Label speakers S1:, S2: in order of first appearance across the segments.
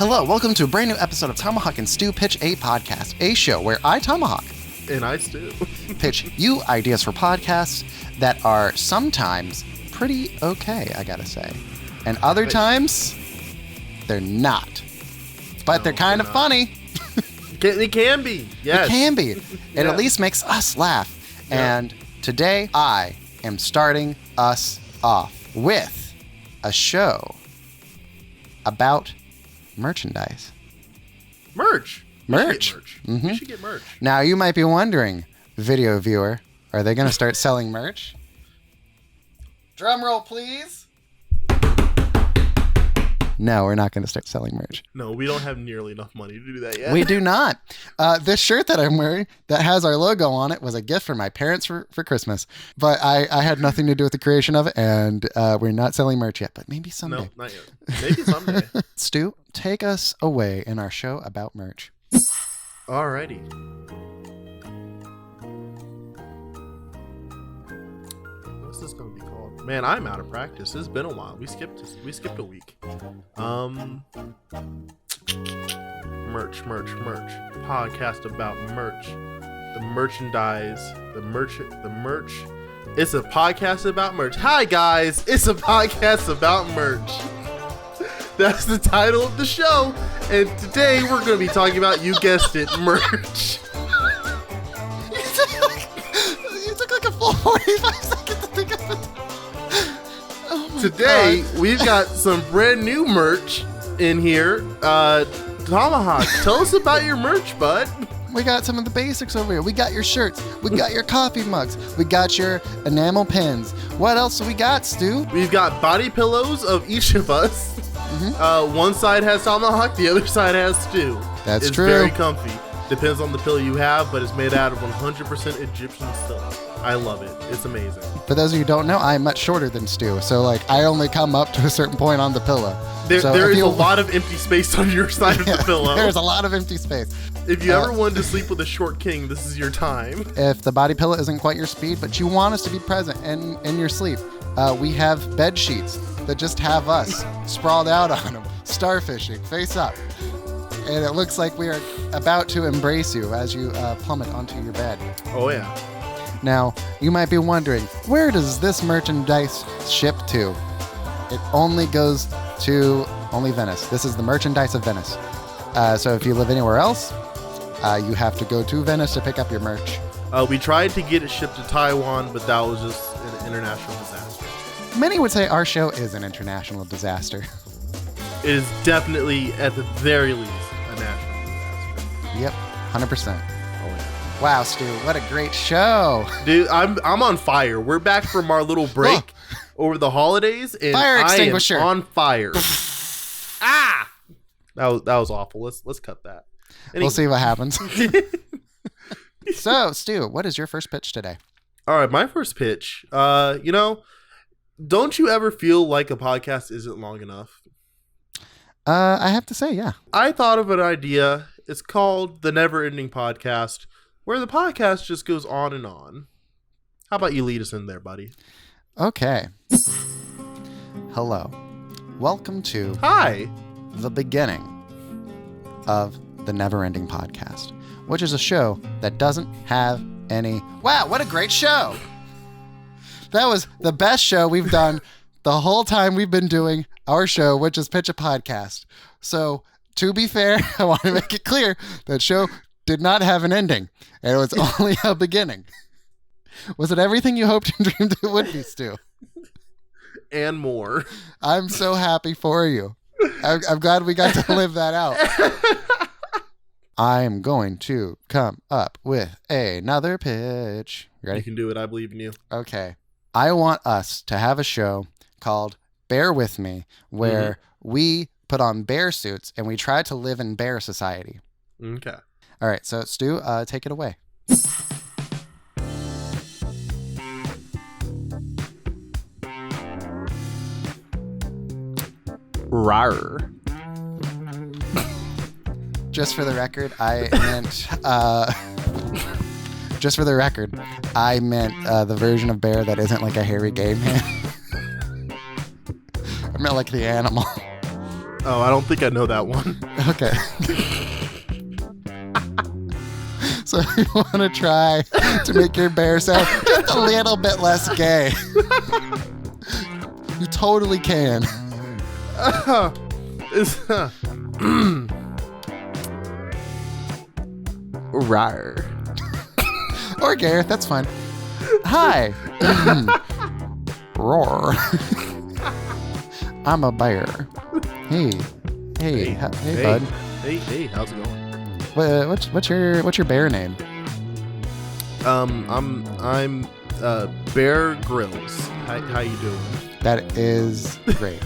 S1: Hello, welcome to a brand new episode of Tomahawk and Stu Pitch, a podcast, a show where I, Tomahawk,
S2: and I, Stu,
S1: pitch you ideas for podcasts that are sometimes pretty okay, I gotta say. And other times, they're not. But they're kind of funny.
S2: They can be, yes.
S1: It can be. It at least makes us laugh. Yeah. And today, I am starting us off with a show about merchandise.
S2: Merch.
S1: Mm-hmm.
S2: We should get merch.
S1: Now, you might be wondering, video viewer, are they going to start selling merch? Drum roll, please. No, we're not going to start selling merch.
S2: No, we don't have nearly enough money to do that yet.
S1: We do not. This shirt that I'm wearing that has our logo on it was a gift from my parents for Christmas. But I had nothing to do with the creation of it, and we're not selling merch yet, but maybe someday.
S2: No, not yet. Maybe someday.
S1: Stu, take us away in our show about merch.
S2: Alrighty. What's this going to be called? Man, I'm out of practice. It's been a while. We skipped a week. Merch. Podcast about merch. The merchandise. The merch. It's a podcast about merch. Hi, guys. It's a podcast about merch. That's the title of the show. And today we're going to be talking about, you guessed it, merch.
S1: You took like a full 45 seconds to think of it.
S2: Today, we've got some brand new merch in here. Tomahawk, tell us about your merch, bud.
S1: We got some of the basics over here. We got your shirts. We got your coffee mugs. We got your enamel pins. What else do we got, Stu?
S2: We've got body pillows of each of us. Mm-hmm. One side has Tomahawk, the other side has Stu.
S1: That's
S2: it's
S1: true.
S2: It's very comfy. Depends on the pillow you have, but it's made out of 100% Egyptian silk. I love it. It's amazing.
S1: For those of you who don't know, I'm much shorter than Stu, so like I only come up to a certain point on the pillow.
S2: There is a lot of empty space on your side of the pillow.
S1: There's a lot of empty space.
S2: If you ever wanted to sleep with a short king, this is your time.
S1: If the body pillow isn't quite your speed, but you want us to be present in your sleep, we have bed sheets that just have us sprawled out on them, starfishing, face up. And it looks like we are about to embrace you as you plummet onto your bed.
S2: Oh, yeah.
S1: Now, you might be wondering, where does this merchandise ship to? It only goes to only Venice. This is the merchandise of Venice. So if you live anywhere else, you have to go to Venice to pick up your merch.
S2: We tried to get it shipped to Taiwan, but that was just an international disaster.
S1: Many would say our show is an international disaster.
S2: It is definitely, at the very least, a national disaster.
S1: Yep, 100%.
S2: Oh, yeah.
S1: Wow, Stu, what a great show.
S2: Dude, I'm on fire. We're back from our little break over the holidays, and
S1: fire extinguisher.
S2: I am on fire. Ah! That was awful. Let's cut that.
S1: Anyway. We'll see what happens. So, Stu, what is your first pitch today?
S2: All right, my first pitch. Don't you ever feel like a podcast isn't long enough?
S1: I have to say, yeah.
S2: I thought of an idea. It's called The Never Ending Podcast, where the podcast just goes on and on. How about you lead us in there, buddy?
S1: Okay. Hello. Welcome to the beginning of The Never Ending Podcast, which is a show that doesn't have any... Wow, what a great show! That was the best show we've done the whole time we've been doing our show, which is Pitch a Podcast. So, to be fair, I want to make it clear that show did not have an ending. And it was only a beginning. Was it everything you hoped and dreamed it would be, Stu?
S2: And more.
S1: I'm so happy for you. I'm glad we got to live that out. I am going to come up with another pitch. You ready?
S2: You can do it. I believe in you.
S1: Okay. I want us to have a show called Bear With Me, where we put on bear suits and we try to live in bear society.
S2: Okay.
S1: All right. So, Stu, take it away.
S2: Rawr.
S1: Just for the record, I meant Just for the record, I meant the version of bear that isn't like a hairy gay man. I meant like the animal.
S2: Oh, I don't think I know that one.
S1: Okay. So you want to try to make your bear sound just a little bit less gay. You totally can.
S2: Rawr.
S1: Or Gareth, that's fine. Hi. Roar. I'm a bear. Hey, bud.
S2: Hey, how's it going?
S1: What's your bear name?
S2: I'm Bear Grylls. How you doing?
S1: That is great.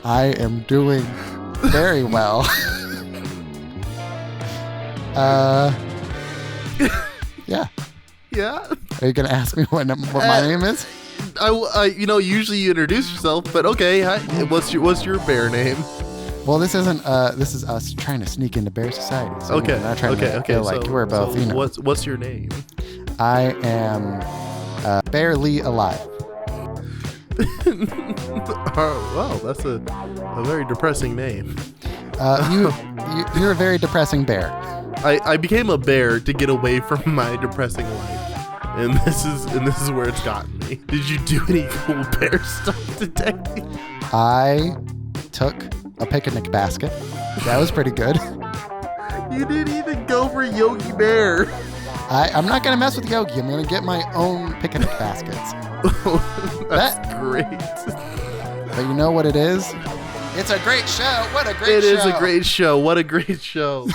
S1: I am doing very well. Yeah.
S2: Yeah.
S1: Are you gonna ask me what my name is?
S2: Usually you introduce yourself, but okay. Hi, what's your bear name?
S1: Well, this isn't. This is us trying to sneak into Bear Society. So
S2: Okay.
S1: We're not trying to feel like we're both.
S2: So what's your name?
S1: I am barely alive.
S2: Well, that's a very depressing name.
S1: You're a very depressing bear.
S2: I became a bear to get away from my depressing life, and this is where it's gotten me. Did you do any cool bear stuff today?
S1: I took a picnic basket. That was pretty good.
S2: You didn't even go for Yogi Bear.
S1: I'm not gonna mess with Yogi. I'm gonna get my own picnic baskets.
S2: That's great.
S1: But you know what it is? It's a great show. What a great show.
S2: It is a great show. What a great show.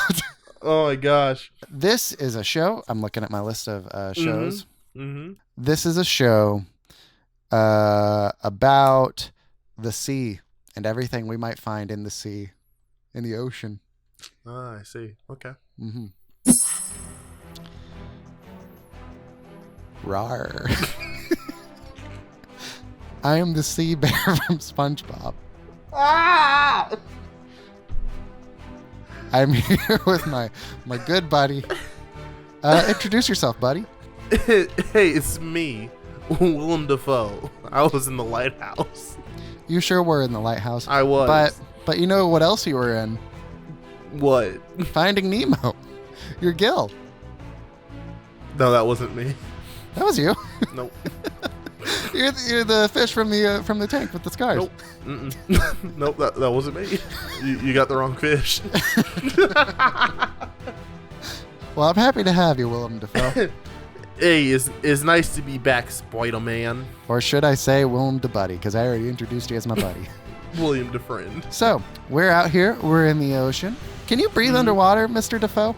S2: Oh my gosh.
S1: This is a show. I'm looking at my list of shows.
S2: Mm-hmm.
S1: This is a show about the sea and everything we might find in the sea, in the ocean.
S2: Ah, I see. Okay.
S1: Mm-hmm. Rawr. I am the sea bear from SpongeBob.
S2: Ah!
S1: I'm here with my good buddy. Introduce yourself, buddy.
S2: Hey, it's me, Willem Dafoe. I was in the lighthouse.
S1: You sure were in the lighthouse.
S2: I was.
S1: But you know what else you were in?
S2: What?
S1: Finding Nemo. Your guild.
S2: No, that wasn't me.
S1: That was you.
S2: Nope.
S1: You're the fish from the tank with the scars.
S2: Nope. Mm-mm. Nope, that wasn't me. You got the wrong fish.
S1: Well, I'm happy to have you, Willem Dafoe.
S2: Hey, it's nice to be back, Spider-Man.
S1: Or should I say Willem DeBuddy, because I already introduced you as my buddy.
S2: William DeFriend.
S1: So, we're out here. We're in the ocean. Can you breathe underwater, Mr. Dafoe?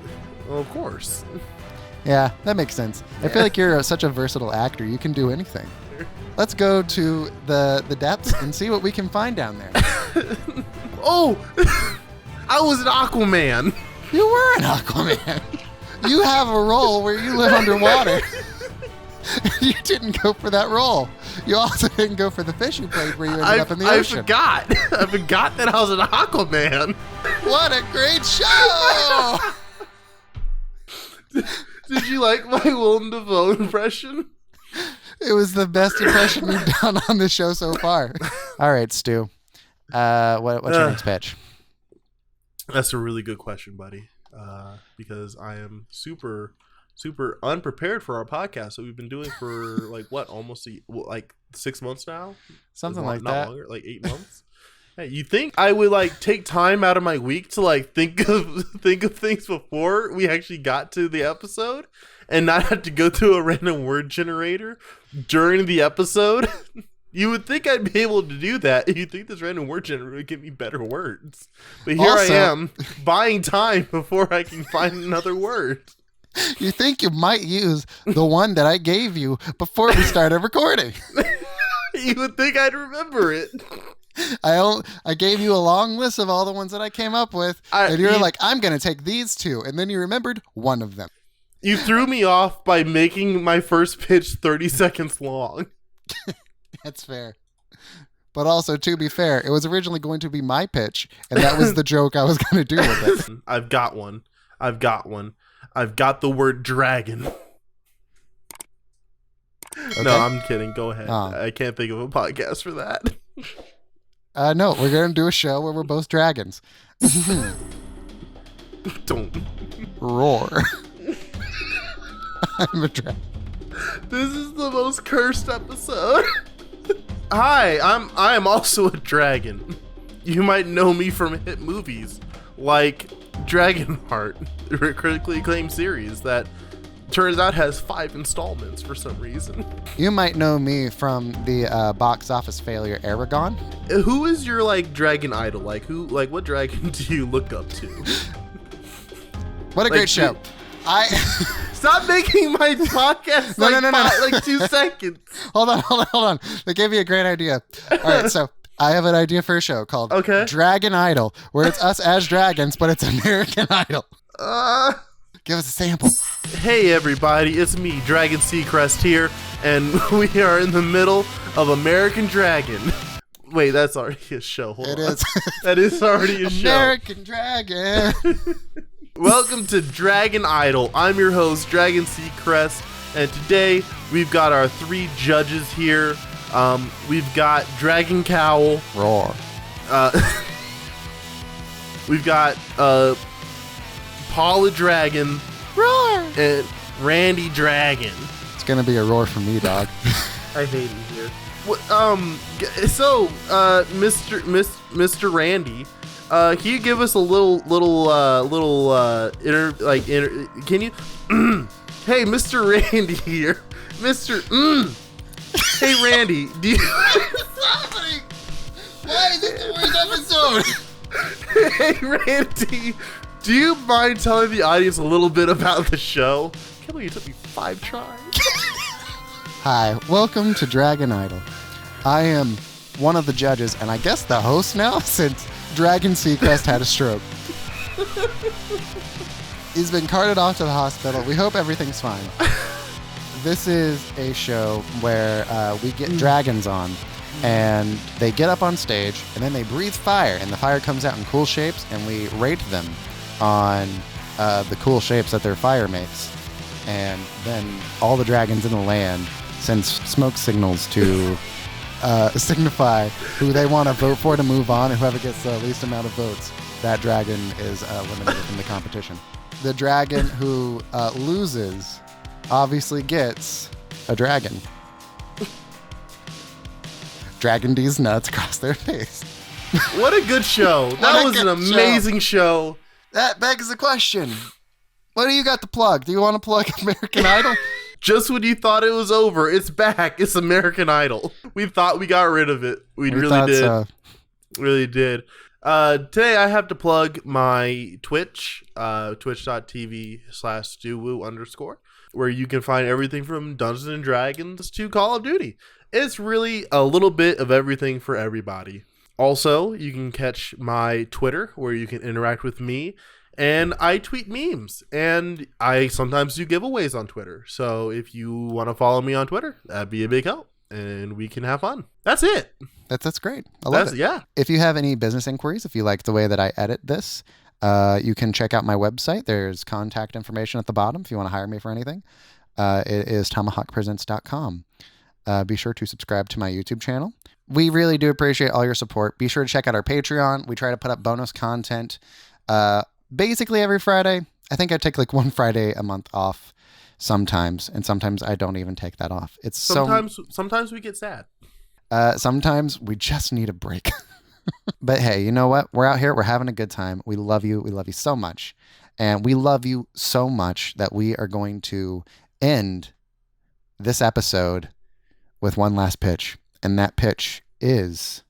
S2: Well, of course.
S1: Yeah, that makes sense. I feel like you're such a versatile actor. You can do anything. Let's go to the depths and see what we can find down there.
S2: Oh! I was an Aquaman.
S1: You were an Aquaman. You have a role where you live underwater. You didn't go for that role. You also didn't go for the fish you played where you ended up in the ocean.
S2: I forgot that I was an Aquaman.
S1: What a great show!
S2: Did you like my Willem Dafoe impression?
S1: It was the best impression you've done on the show so far. All right, Stu. What's your next pitch?
S2: That's a really good question, buddy. Because I am super unprepared for our podcast that we've been doing for almost 6 months now.
S1: Something like
S2: not
S1: that.
S2: Longer, like 8 months. Hey, you think I would take time out of my week to think of things before we actually got to the episode and not have to go through a random word generator during the episode? You would think I'd be able to do that. You'd think this random word generator would give me better words. But here I am buying time before I can find another word.
S1: You think you might use the one that I gave you before we started recording.
S2: You would think I'd remember it.
S1: I gave you a long list of all the ones that I came up with, and you're like, I'm going to take these two, and then you remembered one of them.
S2: You threw me off by making my first pitch 30 seconds long.
S1: That's fair. But also, to be fair, it was originally going to be my pitch, and that was the joke I was going to do with it.
S2: I've got one. I've got the word dragon. Okay. No, I'm kidding. Go ahead. I can't think of a podcast for that.
S1: No, we're going to do a show where we're both dragons.
S2: Don't.
S1: Roar. I'm a dragon.
S2: This is the most cursed episode. Hi, I am also a dragon. You might know me from hit movies like Dragonheart, a critically acclaimed series that turns out has 5 installments for some reason.
S1: You might know me from the box office failure Aragon.
S2: Who is your dragon idol? What dragon do you look up to?
S1: What a great show.
S2: Stop making my podcast no. 2 seconds.
S1: Hold on. They gave me a great idea. All right, so I have an idea for a show called Dragon Idol, where it's us as dragons, but it's American Idol. Give us a sample.
S2: Hey everybody, it's me, Dragon Seacrest here, and we are in the middle of American Dragon. Wait, that's already a show. Hold on.
S1: Is.
S2: That is already a show.
S1: American Dragon.
S2: Welcome to Dragon Idol. I'm your host, Dragon Seacrest, and today we've got our 3 judges here. We've got Dragon Cowl.
S1: Roar.
S2: We've got Paula Dragon.
S1: Roar.
S2: And Randy Dragon.
S1: It's gonna be a roar from me, dog.
S2: I hate it here. Mr. Randy, can you give us a little can you? Hey, Mr. Randy here, Hey, Randy, do you?
S1: Why is it the worst episode?
S2: Hey, Randy, do you mind telling the audience a little bit about the show? I can't believe it took me 5 tries.
S1: Hi, welcome to Dragon Idol. I am one of the judges, and I guess the host now, since Dragon Seacrest had a stroke. He's been carted off to the hospital. We hope everything's fine. This is a show where we get dragons on, and they get up on stage, and then they breathe fire, and the fire comes out in cool shapes, and we rate them on the cool shapes that their fire makes. And then all the dragons in the land send smoke signals to signify who they want to vote for to move on, and whoever gets the least amount of votes, that dragon is eliminated from the competition. The dragon who loses obviously gets a dragon. Dragon D's nuts across their face.
S2: What a good show. That was an amazing show.
S1: That begs the question. What do you got to plug? Do you want to plug American Idol?
S2: Just when you thought it was over, it's back. It's American Idol. We thought we got rid of it. We really did. So. Really did. Today I have to plug my Twitch, twitch.tv/StuWoo_, where you can find everything from Dungeons and Dragons to Call of Duty. It's really a little bit of everything for everybody. Also, you can catch my Twitter, where you can interact with me, and I tweet memes, and I sometimes do giveaways on Twitter. So if you want to follow me on Twitter, that'd be a big help, and we can have fun. That's it.
S1: That's great. I love it.
S2: Yeah.
S1: If you have any business inquiries, if you like the way that I edit this, you can check out my website. There's contact information at the bottom if you want to hire me for anything. It is tomahawkpresents.com. Be sure to subscribe to my YouTube channel. We really do appreciate all your support. Be sure to check out our Patreon. We try to put up bonus content basically every Friday. I think I take one Friday a month off sometimes, and sometimes I don't even take that off.
S2: Sometimes we get sad.
S1: Sometimes we just need a break. But hey, you know what? We're out here. We're having a good time. We love you. We love you so much. And we love you so much that we are going to end this episode with one last pitch. And that pitch is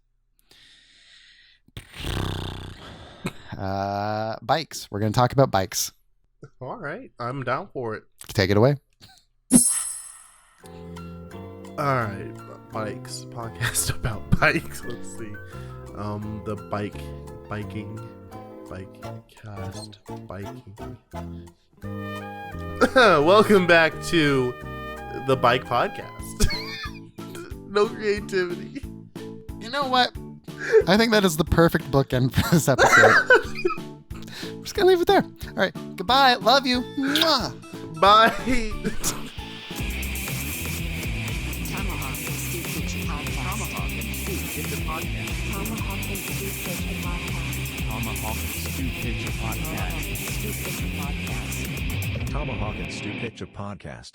S1: bikes. We're going to talk about bikes.
S2: All right. I'm down for it.
S1: Take it away.
S2: All right. Bikes. Podcast about bikes. Let's see. The biking. Welcome back to the Bike Podcast. No creativity.
S1: You know what? I think that is the perfect bookend for this episode. I'm just gonna leave it there. All right. Goodbye. Love you. Mwah.
S2: Bye.
S3: Tomahawk and Stu Pitch podcast. Tomahawk and Stu Pitch podcast. Tomahawk Tomahawk and Stu Pitch podcast.
S4: Tomahawk and Stu Pitch, a podcast.